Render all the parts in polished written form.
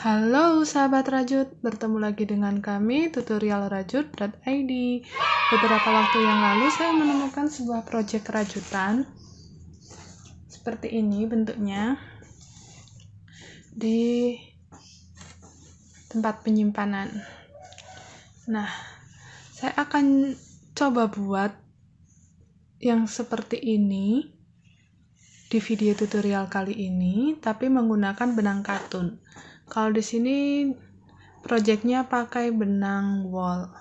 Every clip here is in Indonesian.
Halo sahabat rajut, bertemu lagi dengan kami tutorialrajut.id. Beberapa waktu yang lalu saya menemukan sebuah proyek rajutan seperti ini bentuknya di tempat penyimpanan. Nah, saya akan coba buat yang seperti ini di video tutorial kali ini, tapi menggunakan benang katun. Kalau di sini projectnya pakai benang wol.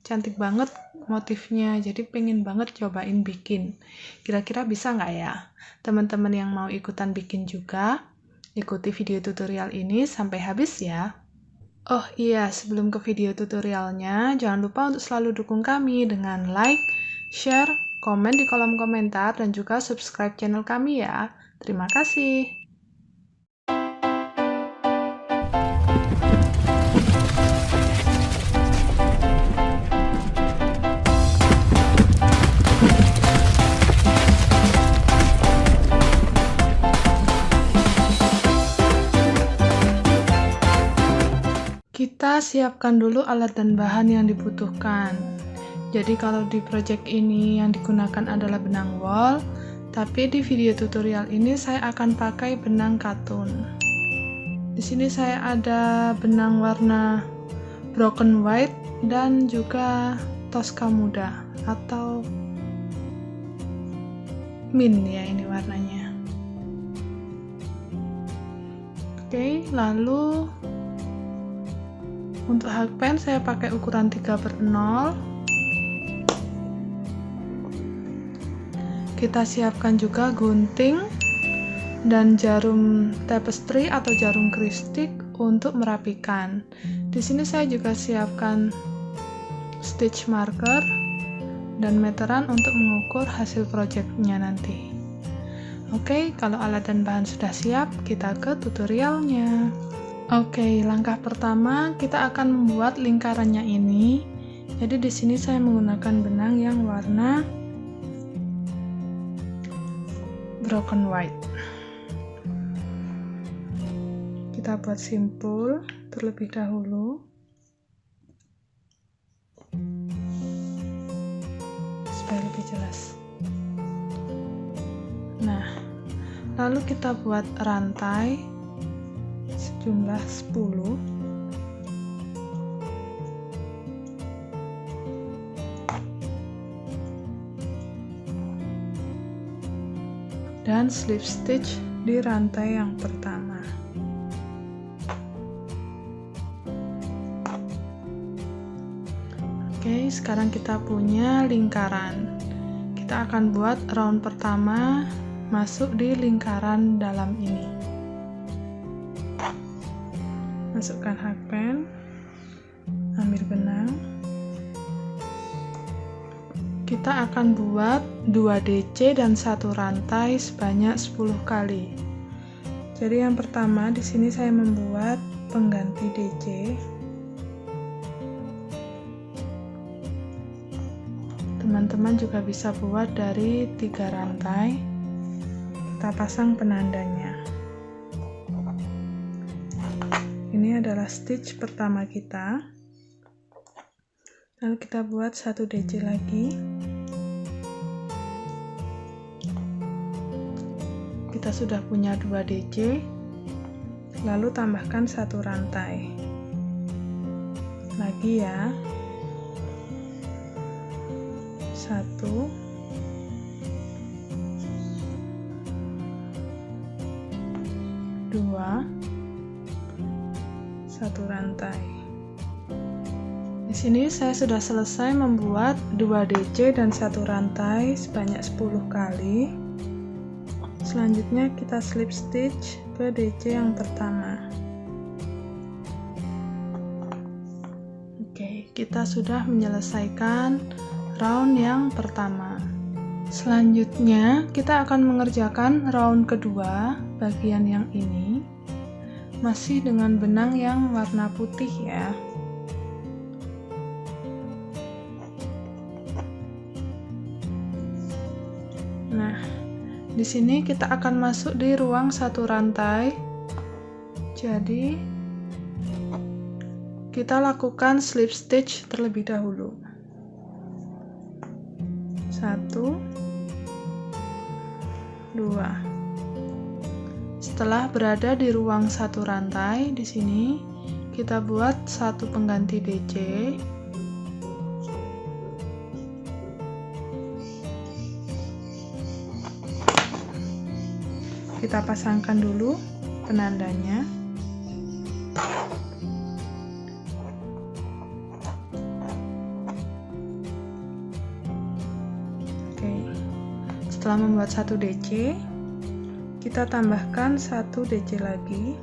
Cantik banget motifnya, jadi pengen banget cobain bikin. Kira-kira bisa nggak ya? Teman-teman yang mau ikutan bikin juga, ikuti video tutorial ini sampai habis ya. Oh iya, sebelum ke video tutorialnya, jangan lupa untuk selalu dukung kami dengan like, share, komen di kolom komentar, dan juga subscribe channel kami ya. Terima kasih. Kita siapkan dulu alat dan bahan yang dibutuhkan. Jadi kalau di project ini yang digunakan adalah benang wol, tapi di video tutorial ini saya akan pakai benang katun. Di sini saya ada benang warna broken white dan juga Tosca muda atau mint ya ini warnanya. Oke, lalu untuk hakpen saya pakai ukuran 3/0. Kita siapkan juga gunting dan jarum tapestry atau jarum kristik untuk merapikan. Di sini saya juga siapkan stitch marker dan meteran untuk mengukur hasil projectnya nanti. Oke, kalau alat dan bahan sudah siap, kita ke tutorialnya. Oke, langkah pertama kita akan membuat lingkarannya ini. Jadi di sini saya menggunakan benang yang warna broken white. Kita buat simpul terlebih dahulu. Supaya lebih jelas. Nah, lalu kita buat rantai sejumlah 10. Dan slip stitch di rantai yang pertama. Oke, sekarang kita punya lingkaran. Kita akan buat round pertama masuk di lingkaran dalam ini. Masukkan hakpen, ambil benang. Kita akan buat 2 DC dan 1 rantai sebanyak 10 kali. Jadi yang pertama di sini saya membuat pengganti DC. Teman-teman juga bisa buat dari 3 rantai. Kita pasang penandanya. Ini adalah stitch pertama kita. Lalu kita buat 1 DC lagi. Kita sudah punya 2 DC. Lalu tambahkan 1 rantai. Lagi ya. 1 2 1 rantai. Di sini saya sudah selesai membuat 2 DC dan 1 rantai sebanyak 10 kali. Selanjutnya kita slip stitch ke DC yang pertama. Oke, kita sudah menyelesaikan round yang pertama. Selanjutnya kita akan mengerjakan round kedua bagian yang ini. Masih dengan benang yang warna putih ya. Nah, Di sini kita akan masuk di ruang satu rantai. Jadi kita lakukan slip stitch terlebih dahulu. 1, 2. Setelah berada di ruang satu rantai, di sini kita buat satu pengganti DC. Kita pasangkan dulu penandanya. Oke. Setelah membuat satu DC, kita tambahkan satu DC lagi.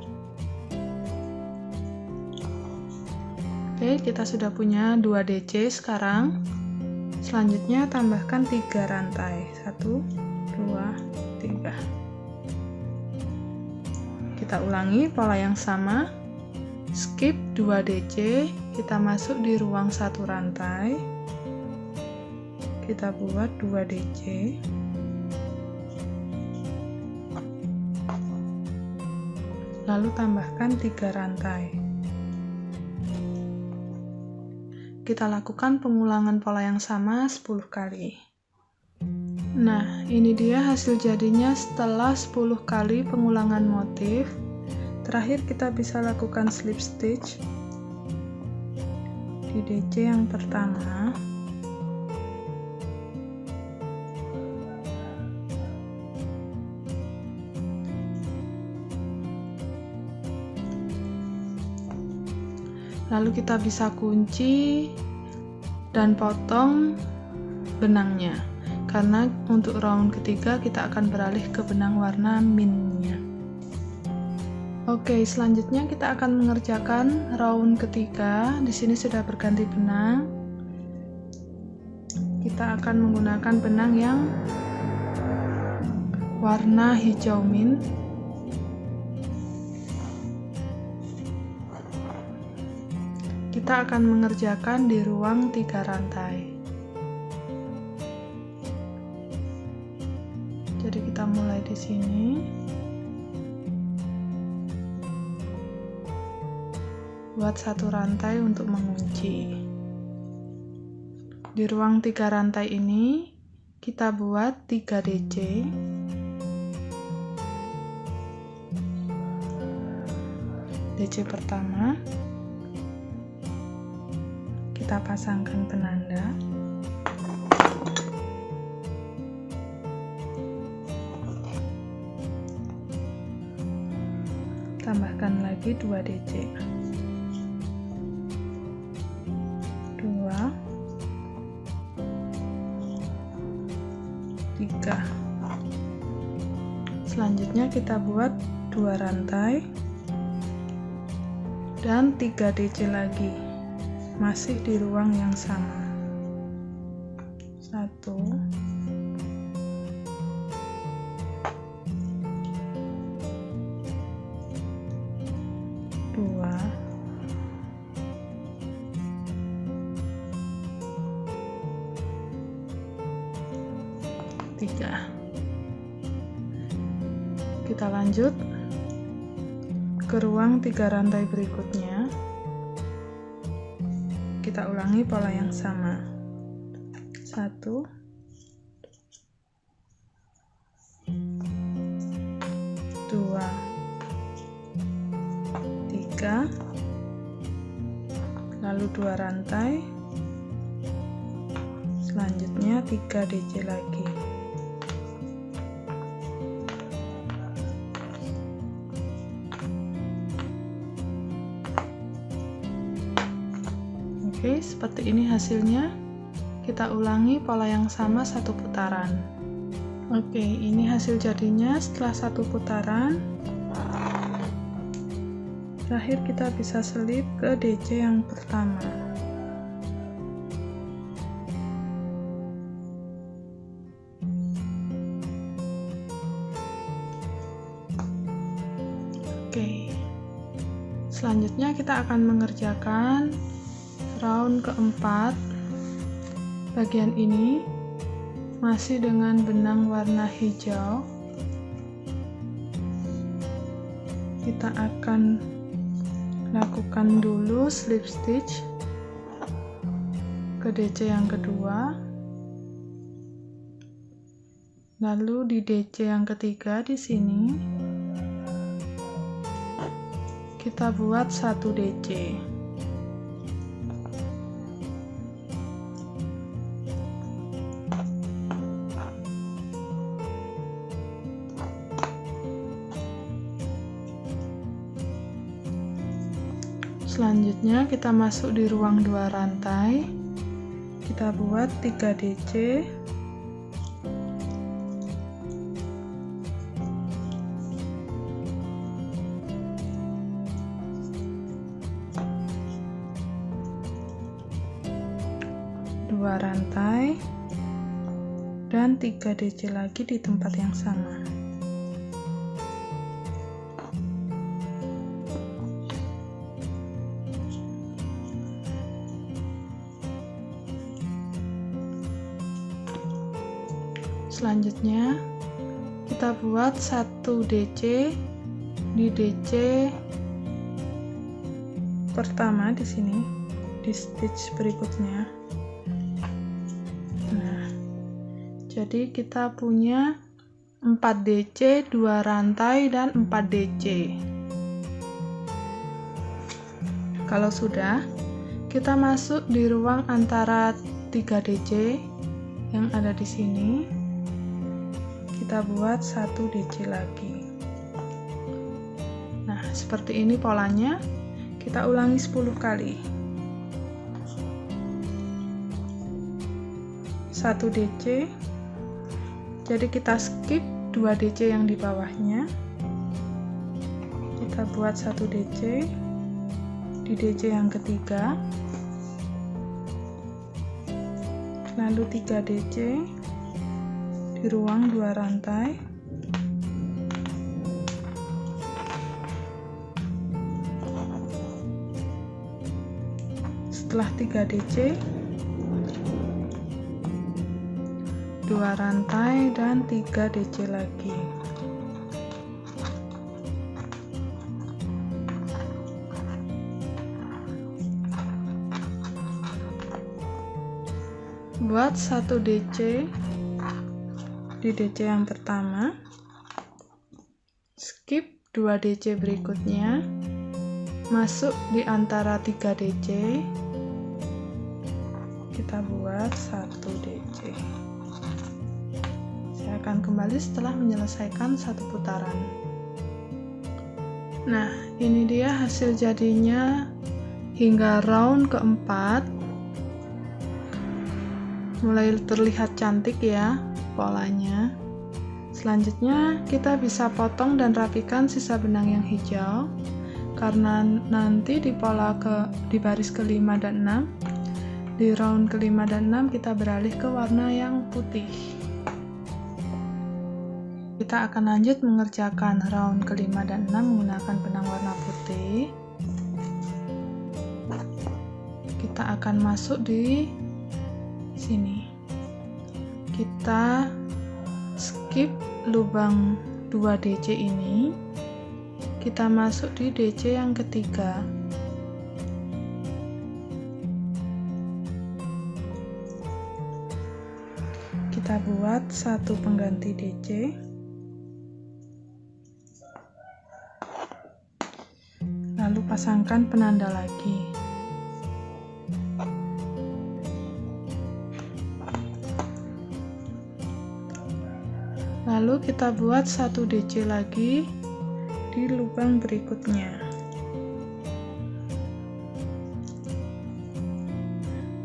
Oke, kita sudah punya 2 DC sekarang. Selanjutnya tambahkan 3 rantai. 1, 2, 3. Kita ulangi pola yang sama. Skip 2 DC, kita masuk di ruang satu rantai. Kita buat 2 DC. Lalu tambahkan 3 rantai. Kita lakukan pengulangan pola yang sama 10 kali. Nah, ini dia hasil jadinya setelah 10 kali pengulangan motif. Terakhir kita bisa lakukan slip stitch di DC yang pertama. Lalu kita bisa kunci dan potong benangnya, karena untuk round ketiga kita akan beralih ke benang warna mintnya. Oke, selanjutnya kita akan mengerjakan round ketiga. Di sini sudah berganti benang. Kita akan menggunakan benang yang warna hijau mint. Kita akan mengerjakan di ruang 3 rantai. Jadi kita mulai di sini. Buat satu rantai untuk mengunci. Di ruang 3 rantai ini kita buat 3 DC. DC pertama. Kita pasangkan penanda. Tambahkan lagi 2 DC. 2, 3. Selanjutnya kita buat 2 rantai dan 3 DC lagi. Masih di ruang yang sama. 1, 2, 3. Kita lanjut ke ruang 3 rantai berikutnya. Kita ulangi pola yang sama. 1, 2, 3, lalu 2 rantai, selanjutnya 3 DC lagi. Oke, seperti ini hasilnya. Kita ulangi pola yang sama 1 putaran. Oke, ini hasil jadinya setelah 1 putaran. Terakhir kita bisa selip ke DC yang pertama. Oke, selanjutnya kita akan mengerjakan round keempat. Bagian ini masih dengan benang warna hijau. kita akan lakukan dulu slip stitch ke DC yang kedua, lalu di DC yang ketiga di sini kita buat 1 DC. Selanjutnya kita masuk di ruang 2 rantai, kita buat 3 DC, dua rantai dan 3 DC lagi di tempat yang sama. Selanjutnya kita buat 1 DC di DC pertama di sini, di stitch berikutnya. Nah, jadi kita punya 4 DC, 2 rantai dan 4 DC. Kalau sudah, kita masuk di ruang antara 3 DC yang ada di sini. Kita buat 1 DC lagi. Nah, seperti ini polanya. Kita ulangi 10 kali. 1 DC. Jadi kita skip 2 DC yang di bawahnya. Kita buat 1 DC di DC yang ketiga. Lalu 3 DC di ruang 2 rantai, setelah 3 DC 2 rantai dan 3 DC lagi. Buat 1 DC di DC yang pertama, skip 2 DC berikutnya, masuk di antara 3 DC, kita buat 1 DC. Saya akan kembali setelah menyelesaikan 1 putaran. Nah, ini dia hasil jadinya hingga round keempat. Mulai terlihat cantik ya polanya. Selanjutnya kita bisa potong dan rapikan sisa benang yang hijau, karena nanti di baris ke-5 dan 6, di round ke-5 dan 6 kita beralih ke warna yang putih. Kita akan lanjut mengerjakan round ke-5 dan 6 menggunakan benang warna putih. Kita akan masuk di sini. Kita skip lubang 2 DC ini, kita masuk di DC yang ketiga. Kita buat 1 pengganti DC, lalu pasangkan penanda lagi. Lalu kita buat 1 DC lagi di lubang berikutnya.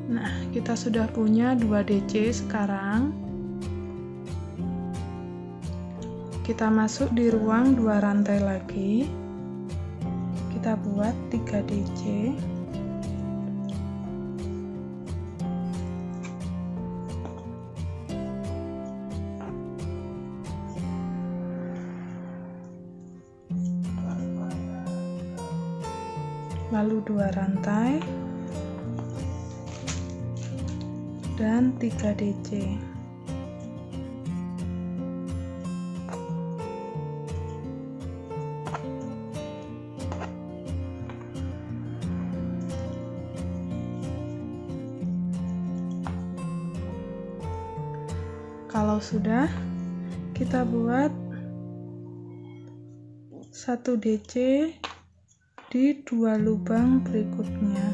Nah, kita sudah punya 2 DC sekarang. Kita masuk di ruang 2 rantai lagi. Kita buat 3 DC. Lalu 2 rantai dan 3 DC. Kalau sudah, kita buat 1 DC di 2 lubang berikutnya.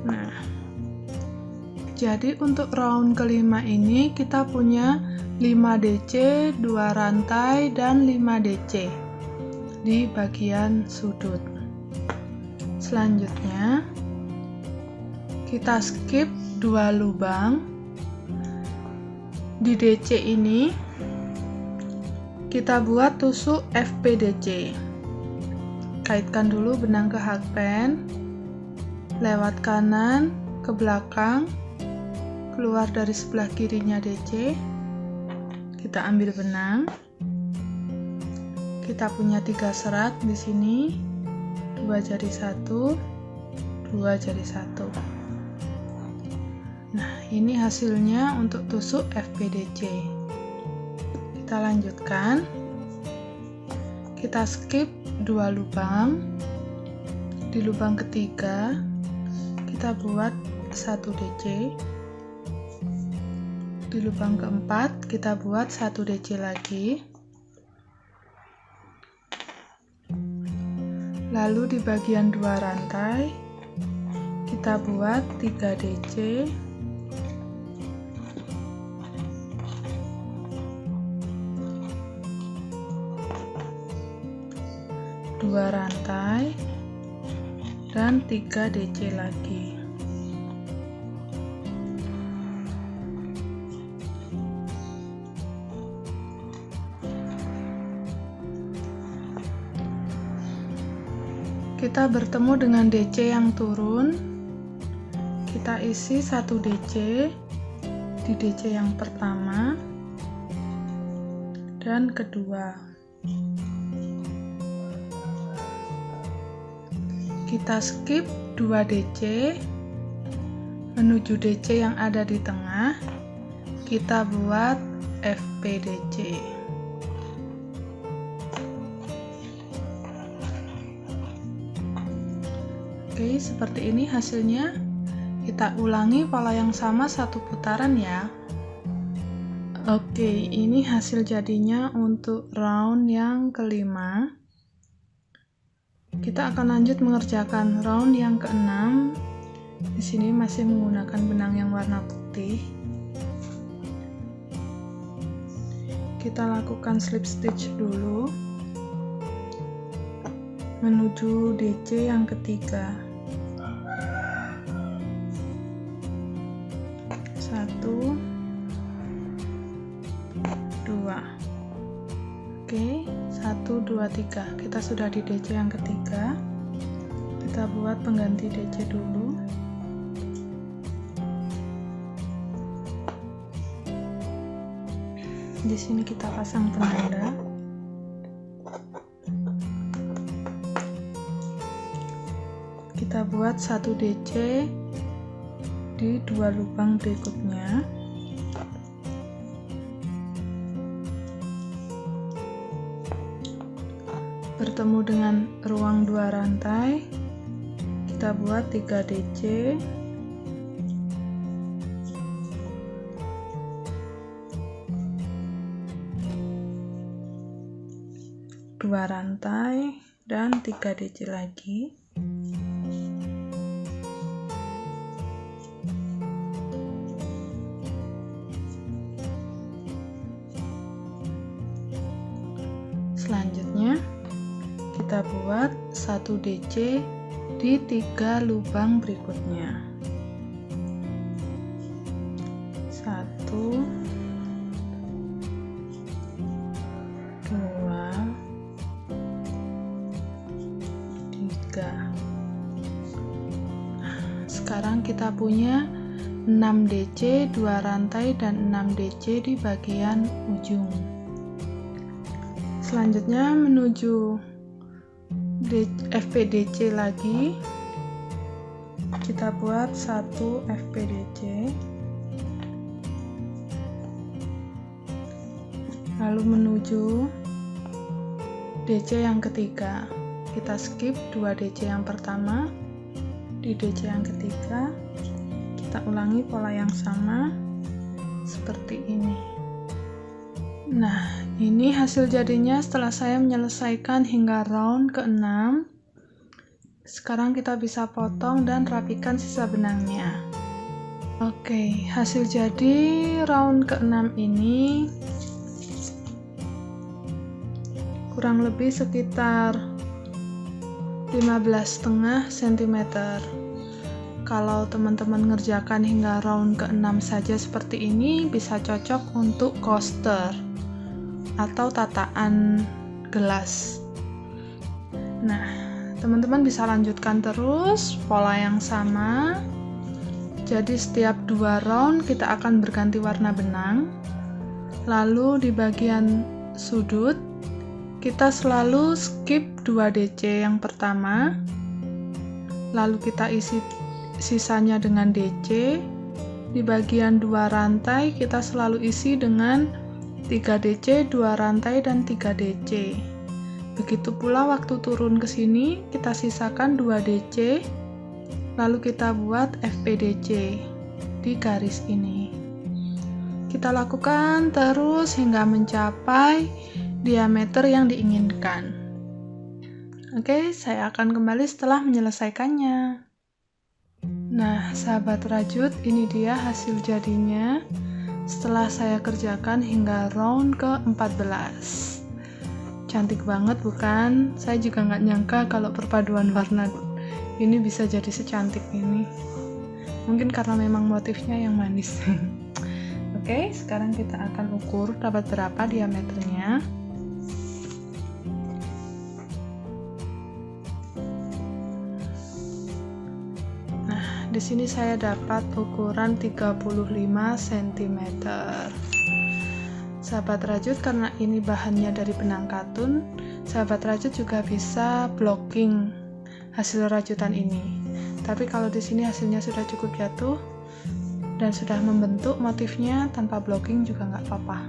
Nah, jadi untuk round kelima ini kita punya 5 DC, 2 rantai, dan 5 DC di bagian sudut. Selanjutnya, kita skip 2 lubang. Di DC ini kita buat tusuk FPDC. Kaitkan dulu benang ke hakpen, lewat kanan ke belakang, keluar dari sebelah kirinya DC. Kita ambil benang. Kita punya 3 serat di sini, 2 jari 1, 2 jari 1. Nah, ini hasilnya untuk tusuk FPDC. Kita lanjutkan. Kita skip 2 lubang. Di lubang ketiga, kita buat 1 DC. Di lubang keempat, kita buat 1 DC lagi. Lalu di bagian 2 rantai, kita buat 3 DC. 2 rantai dan 3 DC lagi. Kita bertemu dengan DC yang turun. Kita isi 1 DC di DC yang pertama dan kedua. Kita skip 2 DC menuju DC yang ada di tengah. Kita buat FPDC. Oke, seperti ini hasilnya. Kita ulangi pola yang sama 1 putaran ya. Oke, ini hasil jadinya untuk round yang kelima. Kita akan lanjut mengerjakan round yang keenam. Di sini masih menggunakan benang yang warna putih. Kita lakukan slip stitch dulu menuju DC yang ketiga. 1, 2. Oke, 1, 2, 3. Kita sudah di DC yang ketiga. Kita buat pengganti DC dulu. Di sini kita pasang penanda. Kita buat 1 DC di 2 lubang berikutnya. Bertemu dengan ruang 2 rantai, kita buat 3 DC. Dua rantai dan 3 DC lagi. Selanjutnya kita buat 1 DC di 3 lubang berikutnya. 1, 2, 3. Sekarang kita punya 6 DC, 2 rantai dan 6 DC di bagian ujung. Selanjutnya menuju FPDC lagi. Kita buat 1 FPDC. Lalu menuju DC yang ketiga. Kita skip 2 DC yang pertama. Di DC yang ketiga kita ulangi pola yang sama seperti ini. Nah, ini hasil jadinya setelah saya menyelesaikan hingga round ke-6. Sekarang kita bisa potong dan rapikan sisa benangnya. Oke, hasil jadi round ke-6 ini kurang lebih sekitar 15,5 cm. Kalau teman-teman ngerjakan hingga round ke-6 saja seperti ini, bisa cocok untuk coaster atau tataan gelas. Nah, teman-teman bisa lanjutkan terus pola yang sama. Jadi setiap 2 round kita akan berganti warna benang. Lalu di bagian sudut kita selalu skip 2 DC yang pertama, lalu kita isi sisanya dengan DC. Di bagian 2 rantai kita selalu isi dengan 3 DC, 2 rantai, dan 3 DC. Begitu pula waktu turun ke sini kita sisakan 2 DC, lalu kita buat FPDC di garis ini. Kita lakukan terus hingga mencapai diameter yang diinginkan. Oke, saya akan kembali setelah menyelesaikannya. Nah, sahabat rajut, ini dia hasil jadinya setelah saya kerjakan hingga round ke-14. Cantik banget bukan? Saya juga nggak nyangka kalau perpaduan warna ini bisa jadi secantik ini. Mungkin karena memang motifnya yang manis. Oke, sekarang kita akan ukur dapat berapa diameternya. Di sini saya dapat ukuran 35 cm. Sahabat rajut, karena ini bahannya dari benang katun, sahabat rajut juga bisa blocking hasil rajutan ini. Tapi kalau di sini hasilnya sudah cukup jatuh dan sudah membentuk motifnya, tanpa blocking juga nggak apa-apa.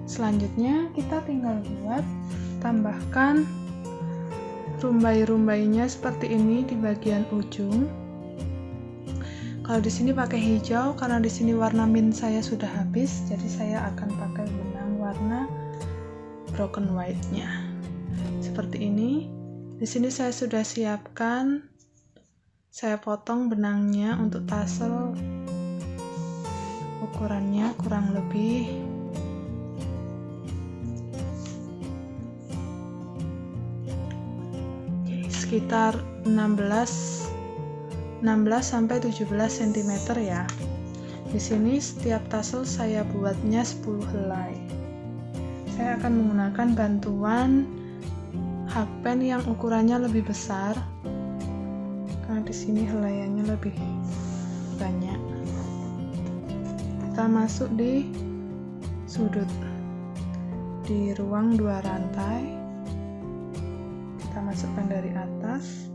Selanjutnya kita tinggal buat tambahkan rumbai-rumbainya seperti ini di bagian ujung. Kalau di sini pakai hijau karena di sini warna mint saya sudah habis, jadi saya akan pakai benang warna broken white-nya. Seperti ini. Di sini saya sudah siapkan, saya potong benangnya untuk tassel. Ukurannya kurang lebih sekitar 16-17 cm ya. Di sini setiap tassel saya buatnya 10 helai. Saya akan menggunakan bantuan hakpen yang ukurannya lebih besar karena di sini helaiannya lebih banyak. Kita masuk di sudut di ruang 2 rantai. Kita masukkan dari atas.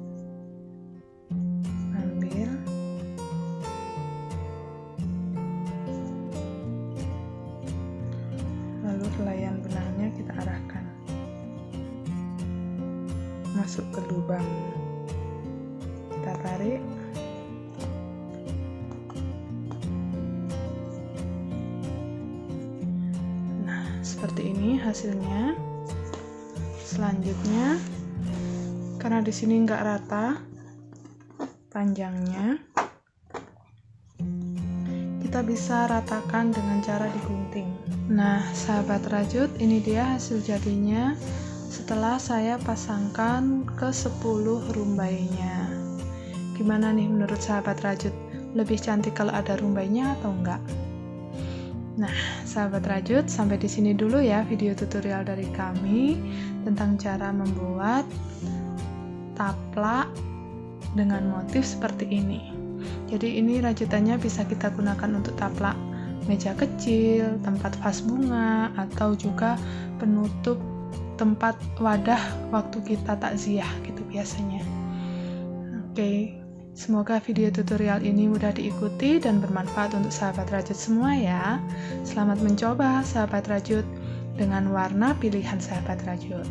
Lalu helaian benangnya kita arahkan masuk ke lubang. Kita tarik. Nah, seperti ini hasilnya. Selanjutnya, karena di sini nggak rata panjangnya, kita bisa ratakan dengan cara digunting. Nah, sahabat rajut, ini dia hasil jadinya setelah saya pasangkan ke 10 rumbainya. Gimana nih menurut sahabat rajut? Lebih cantik kalau ada rumbainya atau enggak? Nah, sahabat rajut, sampai di sini dulu ya video tutorial dari kami tentang cara membuat taplak dengan motif seperti ini. Jadi ini rajutannya bisa kita gunakan untuk taplak meja kecil, tempat vas bunga, atau juga penutup tempat wadah waktu kita takziah gitu biasanya. Oke, semoga video tutorial ini mudah diikuti dan bermanfaat untuk sahabat rajut semua ya. Selamat mencoba sahabat rajut dengan warna pilihan sahabat rajut.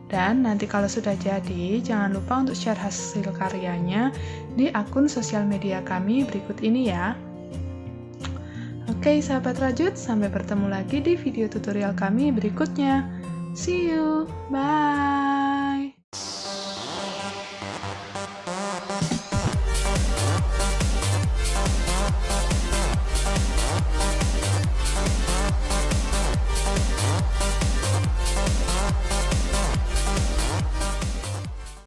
Dan nanti kalau sudah jadi, jangan lupa untuk share hasil karyanya di akun sosial media kami berikut ini ya. Oke, sahabat rajut, sampai bertemu lagi di video tutorial kami berikutnya. See you, bye!